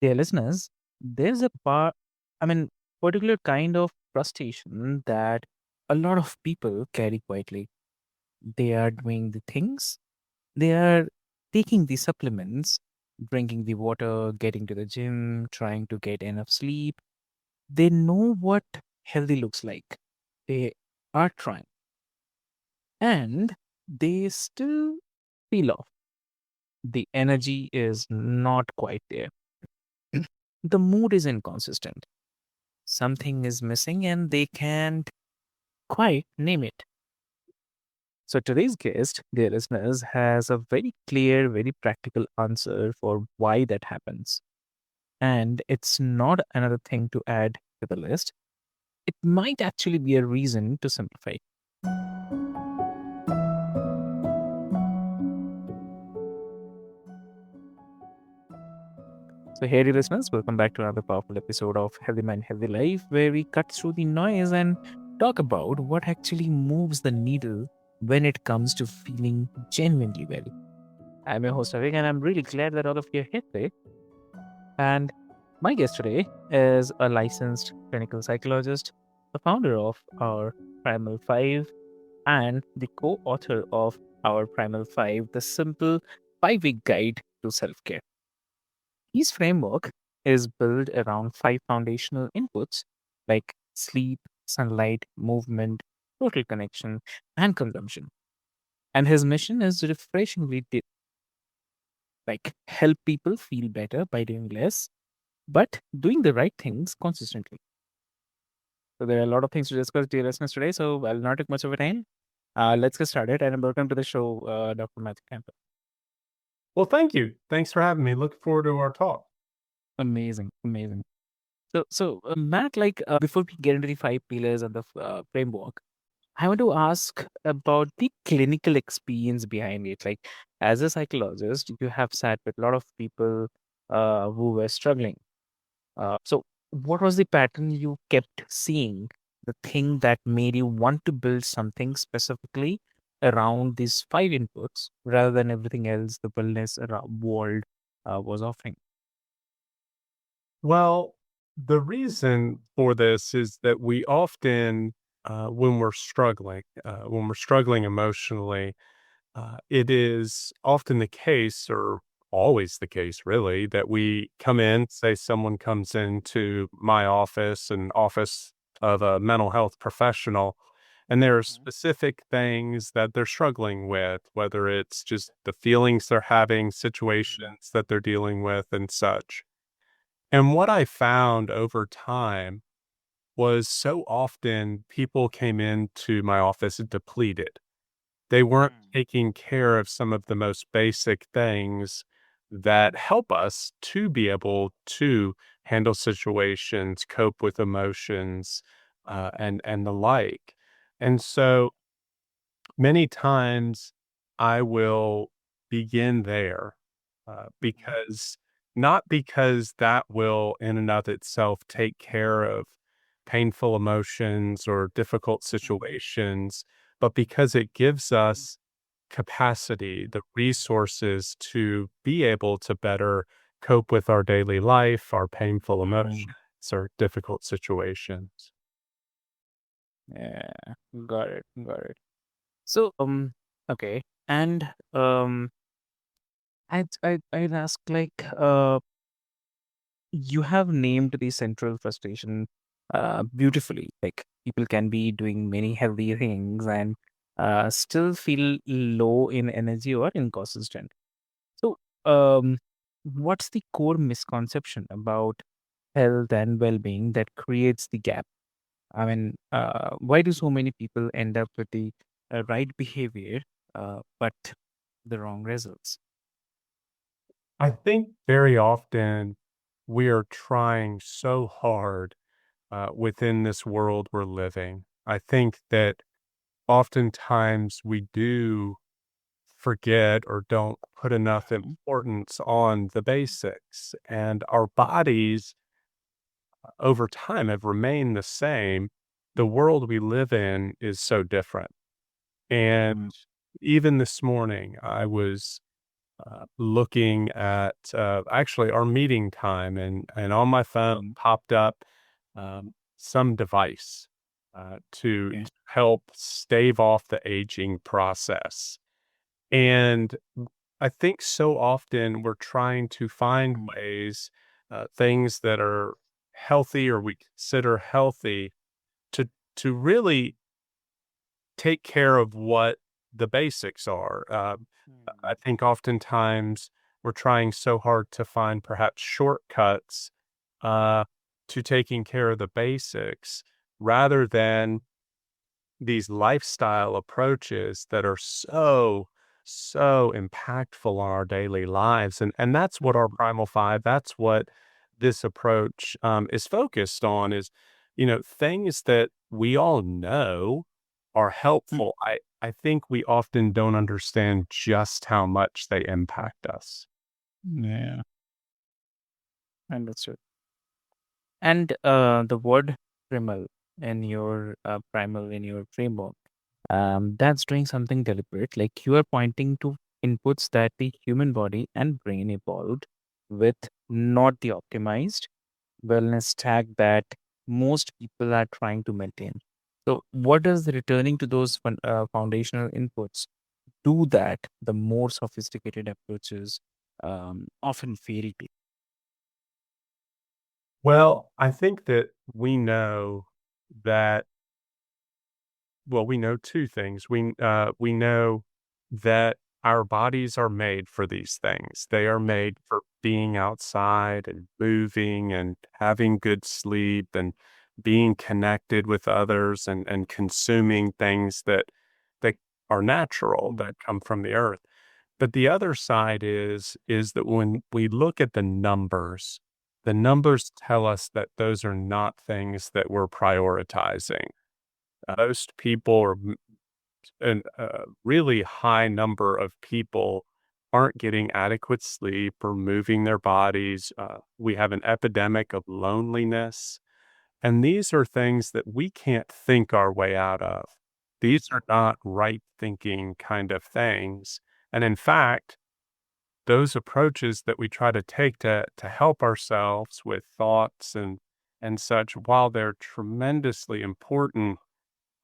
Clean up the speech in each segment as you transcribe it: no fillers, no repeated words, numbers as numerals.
Dear listeners, there's a I mean, particular kind of frustration that a lot of people carry quietly. They are doing the things, they are taking the supplements, drinking the water, getting to the gym, trying to get enough sleep. They know what healthy looks like. They are trying and they still feel off. The energy is not quite there. The mood is inconsistent. Something is missing and they can't quite name it. So today's guest, dear listeners, has a very clear, very practical answer for why that happens. And it's not another thing to add to the list. It might actually be a reason to simplify. So, hey, dear listeners, welcome back to another powerful episode of Healthy Mind, Healthy Life, where we cut through the noise and talk about what actually moves the needle when it comes to feeling genuinely well. I'm your host, Avik, and I'm really glad that all of you are here today. And my guest today is a licensed clinical psychologist, the founder of our Primal 5, and the co author of our Primal 5, the simple 5 week guide to self care. His framework is built around five foundational inputs like sleep, sunlight, movement, total connection, and consumption. And his mission is refreshingly like help people feel better by doing less, but doing the right things consistently. So there are a lot of things to discuss, dear listeners, today. So I'll not take much of your time. Let's get started. And welcome to the show, Dr. Matthew Campbell. Well, thank you. Thanks for having me. Look forward to our talk. Amazing, amazing. So Matt, before we get into the five pillars and the framework, I want to ask about the clinical experience behind it. Like, as a psychologist, you have sat with a lot of people who were struggling. So, what was the pattern you kept seeing? The thing that made you want to build something specifically around these five inputs rather than everything else the wellness around world was offering. Well, the reason for this is that we often, when we're struggling emotionally, it is often the case, or always the case, really, that we come in, say someone comes into my office, an office of a mental health professional, and there are Mhm. specific things that they're struggling with, whether it's just the feelings they're having, situations that they're dealing with, and such. And what I found over time was so often people came into my office depleted. They weren't Mm. taking care of some of the most basic things that help us to be able to handle situations, cope with emotions, and the like. And so many times I will begin there Mhm. because not because that will in and of itself take care of painful emotions or difficult Mhm. situations, but because it gives us capacity, the resources to be able to better cope with our daily life, our painful emotions, Mm. or difficult situations. Yeah, got it, got it. So, okay, and I'd ask you have named the central frustration beautifully. Like people can be doing many healthy things and still feel low in energy or inconsistent. So, what's the core misconception about health and well-being that creates the gap? I mean, why do so many people end up with the right behavior, but the wrong results? I think very often we are trying so hard within this world we're living. I think that oftentimes we do forget or don't put enough Mhm. importance on the basics, and our bodies over time have remained the same. The world we live in is so different. And Mm. even this morning, I was looking at actually our meeting time, and on my phone popped up some device Okay. to help stave off the aging process. And I think so often we're trying to find Mm, ways, things that are healthy or we consider healthy to really take care of what the basics are. I mm, think oftentimes we're trying so hard to find perhaps shortcuts uh, to taking care of the basics rather than these lifestyle approaches that are so impactful on our daily lives. And that's what our mm, Primal 5, that's what this approach is focused on is, things that we all know are mm. helpful. I think we often don't understand just how much they impact us. Yeah, understood. And the word primal primal in your framework, that's doing something deliberate. Like you are pointing to inputs that the human body and brain evolved with, not the optimized wellness tag that most people are trying to maintain. So, what does returning to those foundational inputs do that the more sophisticated approaches often fail to? Well, I think that that we know 2 things. We know that our bodies are made for these things. They are made for being outside and moving and having good sleep and being connected with others and consuming things that are natural, Mm, that come from the earth. But the other side is that when we look at the numbers tell us that those are not things that we're prioritizing. Most people or a really high number of people aren't getting adequate sleep or moving their bodies. We have an epidemic of loneliness. And these are things that we can't think our way out of. These are not right thinking kind of things. And in fact, those approaches that we try to take to help ourselves with thoughts and such, while they're tremendously important,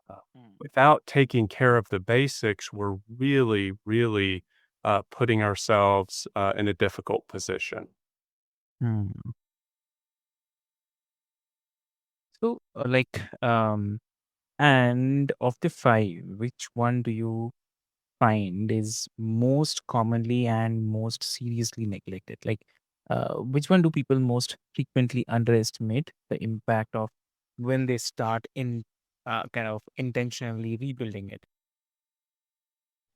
uh, mm, without taking care of the basics, we're really putting ourselves in a difficult position. mm. So, and of the five, which one do you find is most commonly and most seriously neglected? Like, which one do people most frequently underestimate the impact of when they start in kind of intentionally rebuilding it?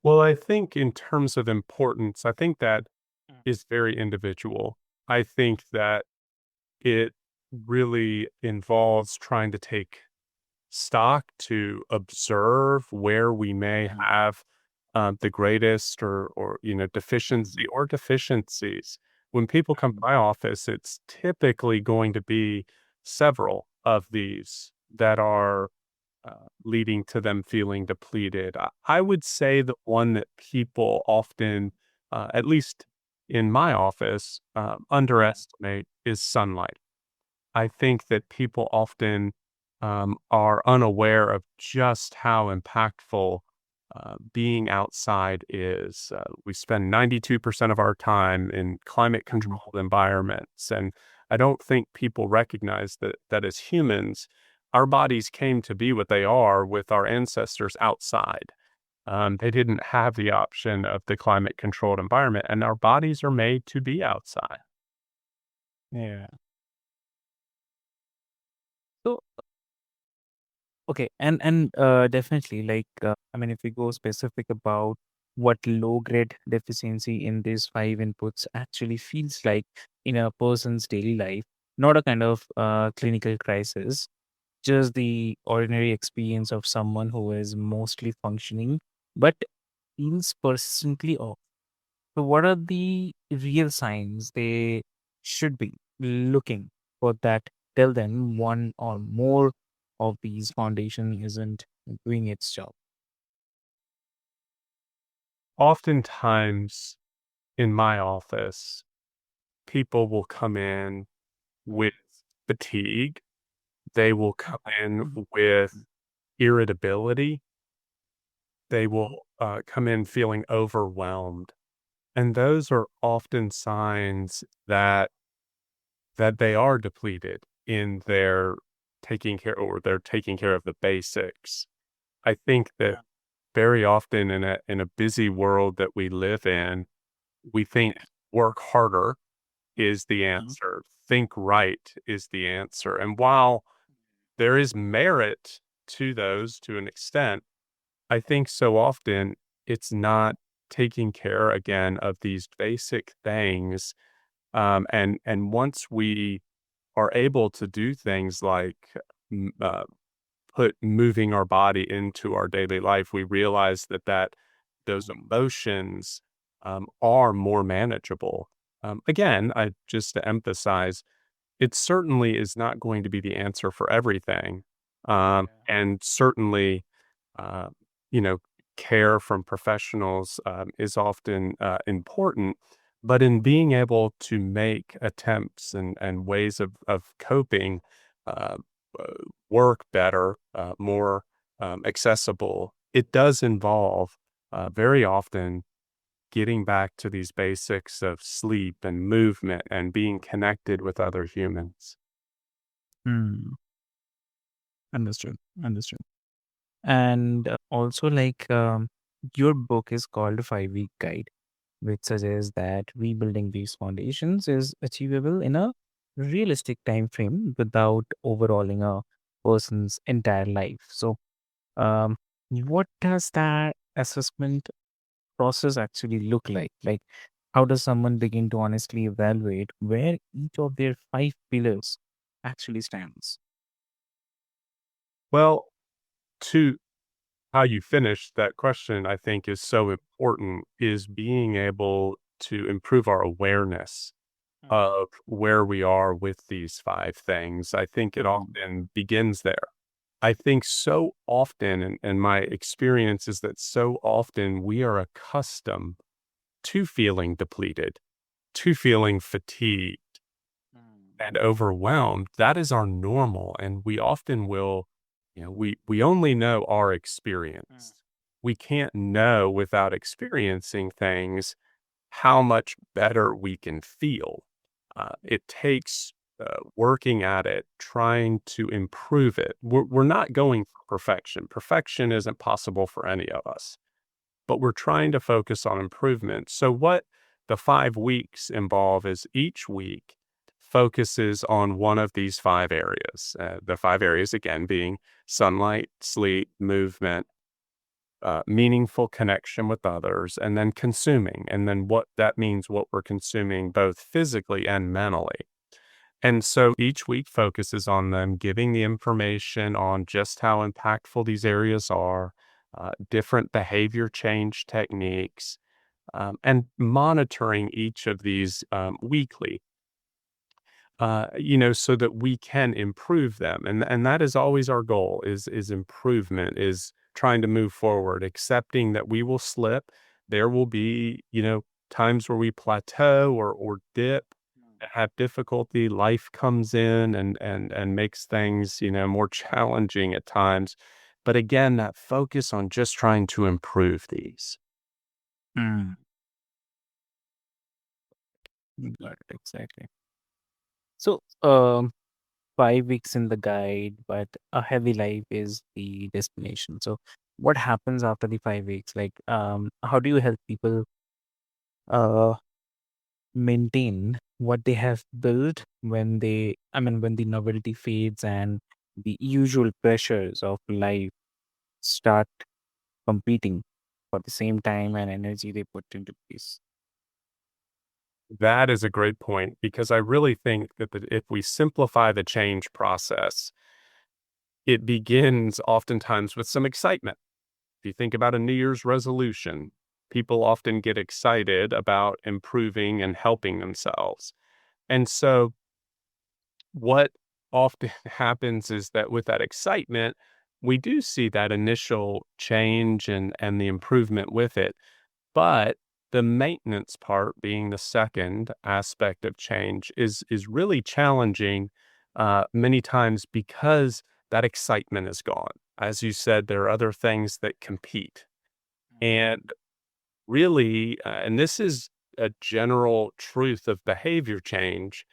Well, I think in terms of importance, I think that Mm, is very individual. I think that it really involves trying to take stock to observe where we may mm, have the greatest or mm, deficiency or deficiencies. When people come to mm, my office, it's typically going to be several of these that are leading to them feeling depleted. I would say the one that people often, at least in my office, mm, underestimate is sunlight. I think that people often are unaware of just how impactful being outside is. We spend 92% of our time in climate mm, controlled environments. And I don't think people recognize that as humans, our bodies came to be what they are with our ancestors outside. They didn't have the option of the climate controlled environment, and our bodies are made to be outside. yeah. So okay, and definitely, I mean, if we go specific about what low grade deficiency in these five inputs actually feels like in a person's daily life, not a kind of clinical crisis, just the ordinary experience of someone who is mostly functioning but feels persistently off. So, what are the real signs they should be looking for that tell them one or more of these foundation isn't doing its job? Oftentimes, in my office, people will come in with fatigue. They will come in with irritability. They will come in feeling overwhelmed. And those are often signs that they are depleted in their taking care or they're taking care of the basics. I think that very often in a busy world that we live in, we think work harder is the answer. Think right is the answer. And while there is merit to those to an extent, I think so often it's not taking care again of these basic things. And once we are able to do things like m- uh, put moving our body into our daily life, we realize that those emotions are more manageable. Again, I just to emphasize, it certainly is not going to be the answer for everything, and certainly, uh, you know, care from professionals is often important. But in being able to make attempts and ways of coping, uh, uh, work better, more accessible, it does involve very often getting back to these basics of sleep and movement and being connected with other humans. Hmm. Understood. Understood. And also, your book is called 5 Week Guide, which suggests that rebuilding these foundations is achievable in a realistic time frame without overhauling a person's entire life. So, um, what does that assessment process actually look like? Like, how does someone begin to honestly evaluate where each of their 5 pillars actually stands? Well, to how you finish that question, I think is so important is being able to improve our awareness of where we are with these five things. I think it Mhm. often begins there. I think so often, and my experience is that so often we are accustomed to feeling depleted, to feeling fatigued and overwhelmed. That is our normal. And we often will, we only know our experience. We can't know without experiencing things how much better we can feel. It takes working at it, trying to improve it. We're not going for perfection. Perfection isn't possible for any of us, but we're trying to focus on improvement. So, what the 5 weeks involve is each week focuses on one of these five areas. The five areas, again, being sunlight, sleep, movement, meaningful connection with others, and then consuming. And then what that means, what we're consuming both physically and mentally. And so each week focuses on them, giving the information on just how impactful these areas are, different behavior change techniques, and monitoring each of these weekly, so that we can improve them. And that is always our goal is improvement, is trying to move forward, accepting that we will slip. There will be, times where we plateau or dip, have difficulty. Life comes in and makes things, more challenging at times. But again, that focus on just trying to improve these. Mm, got it, exactly. So, 5 weeks in the guide, but a heavy life is the destination. So, what happens after the 5 weeks? How do you help people uh maintain what they have built when the novelty fades and the usual pressures of life start competing for the same time and energy they put into place? That is a great point because I really think that if we simplify the change process, it begins oftentimes with some excitement. If you think about a New Year's resolution, people often get excited about improving and helping themselves. And so, what often happens is that with that excitement, we do see that initial change and the improvement with it. But The maintenance part, being the second aspect of change, is really challenging many times because that excitement is gone. As you said, there are other things that compete. And really, and this is a general truth of behavior change,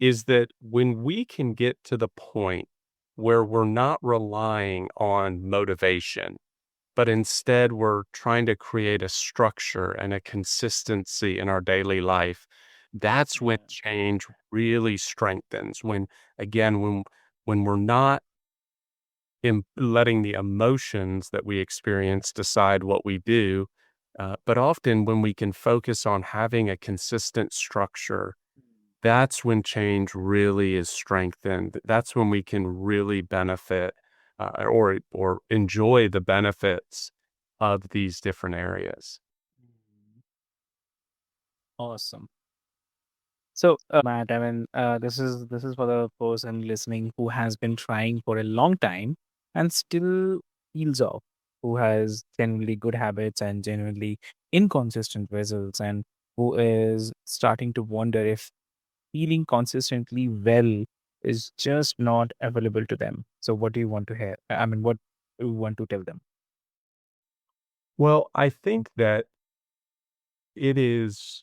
is that when we can get to the point where we're not relying on motivation, but instead we're trying to create a structure and a consistency in our daily life, that's when change really strengthens. When, again, when we're not letting the emotions that we experience decide what we do, but often when we can focus on having a consistent structure, that's when change really is strengthened. That's when we can really benefit or enjoy the benefits of these different areas. Awesome. Matt, I mean, this is for the person listening who has been trying for a long time and still feels off, who has genuinely good habits and genuinely inconsistent results, and who is starting to wonder if feeling consistently well is just not available to them. So, what do you want to hear? I mean, what do you want to tell them? Well, I think that it is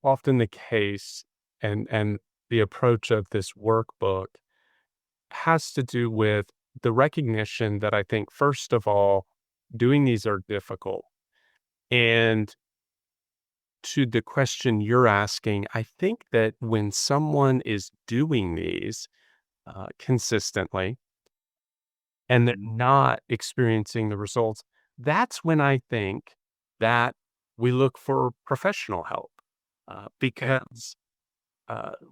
often the case, and the approach of this workbook has to do with the recognition that I think, first of all, doing these are difficult. And to the question you're asking, I think that when someone is doing these consistently and they're not experiencing the results, that's when I think that we look for professional help. Because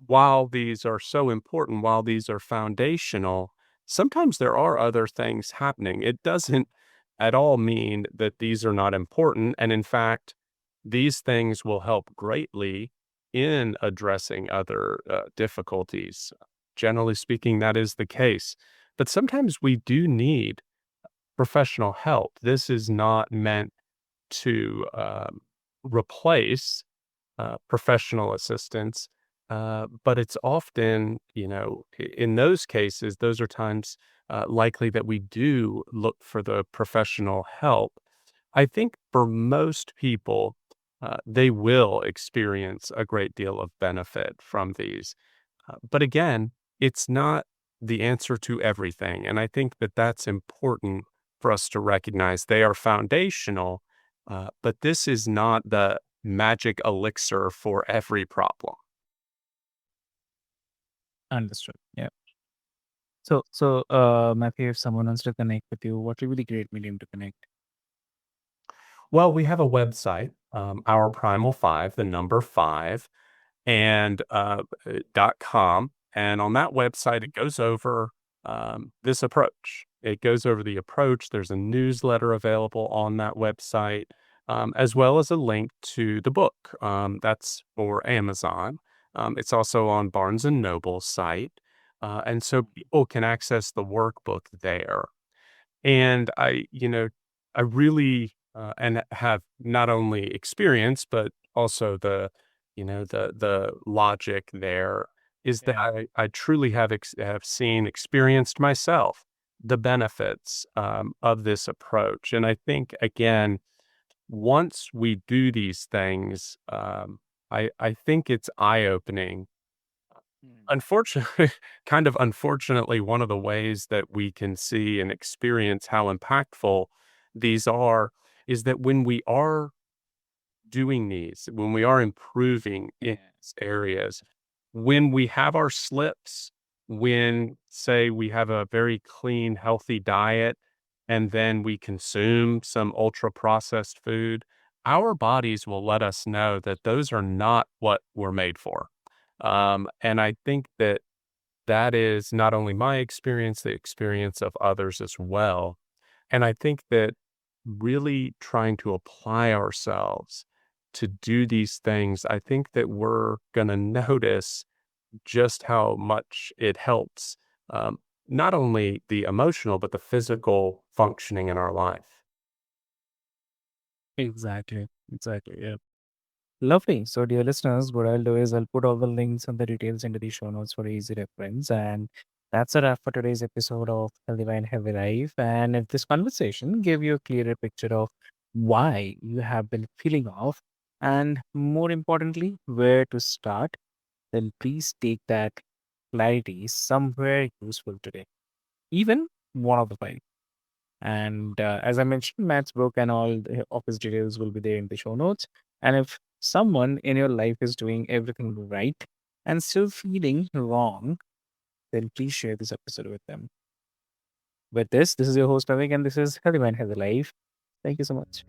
while these are so important, while these are foundational, sometimes there are other things happening. It doesn't at all mean that these are not important. And in fact, these things will help greatly in addressing other difficulties. Generally speaking, that is the case. But sometimes we do need professional help. This is not meant to replace professional assistance. But it's often, in those cases, those are times likely that we do look for the professional help. I think for most people, they will experience a great deal of benefit from these. But again, it's not the answer to everything. And I think that that's important for us to recognize. They are foundational, but this is not the magic elixir for every problem. Understood. Yeah. Matthew, if someone wants to connect with you, what will be the great medium to connect? Well, we have a website, our Primal Five, the number five, and .com. And on that website, it goes over this approach. It goes over the approach. There's a newsletter available on that website, as well as a link to the book. That's for Amazon. It's also on Barnes and Noble's site. And so people can access the workbook there. And I really and have not only experience, but also the logic there is that Yeah. I truly have seen, experienced myself the benefits of this approach. And I think, again, once we do these things, I think it's eye opening. Unfortunately, kind of unfortunately, one of the ways that we can see and experience how impactful these are is that when we are doing these, when we are improving in these areas, when we have our slips, when, say, we have a very clean, healthy diet, and then we consume some ultra processed food, our bodies will let us know that those are not what we're made for. And I think that that is not only my experience, the experience of others as well. And I think that really trying to apply ourselves to do these things, I think that we're going to notice just how much it helps, um, not only the emotional, but the physical functioning in our life. Exactly. Exactly. Yeah. Lovely. So, dear listeners, what I'll do is I'll put all the links and the details into the show notes for easy reference. And that's a wrap for today's episode of Healthy Mind, Healthy Life. And if this conversation gave you a clearer picture of why you have been feeling off, and more importantly, where to start, then please take that clarity somewhere useful today. Even one of the five. And as I mentioned, Matt's book and all the office details will be there in the show notes. And if someone in your life is doing everything right and still feeling wrong, then please share this episode with them. With this is your host, Avik, and this is Healthy Mind, Healthy Life. Thank you so much.